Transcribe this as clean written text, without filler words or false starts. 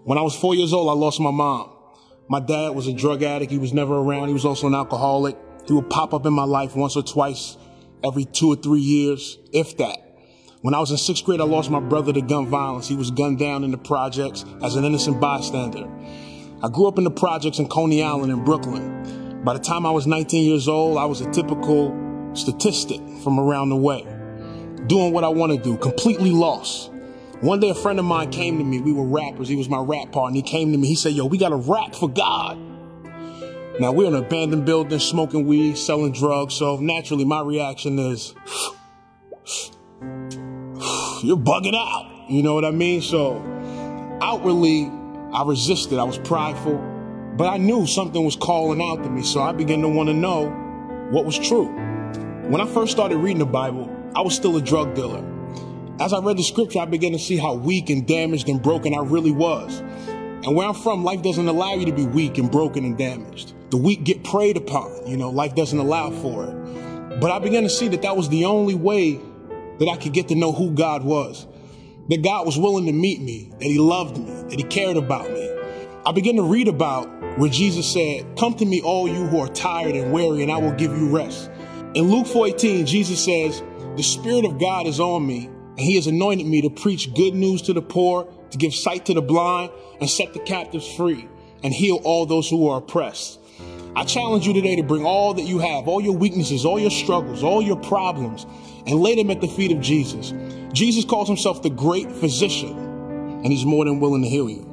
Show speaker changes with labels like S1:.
S1: When I was 4 years old, I lost my mom. My dad was a drug addict. He was never around. He was also an alcoholic. He would pop up in my life once or twice every 2 or 3 years, if that. When I was in 6th grade, I lost my brother to gun violence. He was gunned down in the projects as an innocent bystander. I grew up in the projects in Coney Island in Brooklyn. By the time I was 19 years old, I was a typical statistic from around the way, doing what I want to do, completely lost. One day, a friend of mine came to me. We were rappers. He was my rap partner. He came to me. He said, yo, we got to rap for God. Now, we're in an abandoned building, smoking weed, selling drugs. So naturally, my reaction is, you're bugging out. You know what I mean? So outwardly, I resisted. I was prideful, but I knew something was calling out to me. So I began to want to know what was true. When I first started reading the Bible, I was still a drug dealer. As I read the scripture, I began to see how weak and damaged and broken I really was. And where I'm from, life doesn't allow you to be weak and broken and damaged. The weak get preyed upon. You know, life doesn't allow for it. But I began to see that that was the only way that I could get to know who God was. That God was willing to meet me, that he loved me, that he cared about me. I began to read about where Jesus said, come to me, all you who are tired and weary, and I will give you rest. In Luke 4:18, Jesus says, the Spirit of God is on me, and he has anointed me to preach good news to the poor, to give sight to the blind, and set the captives free, and heal all those who are oppressed. I challenge you today to bring all that you have, all your weaknesses, all your struggles, all your problems, and lay them at the feet of Jesus. Jesus calls himself the great physician, and he's more than willing to heal you.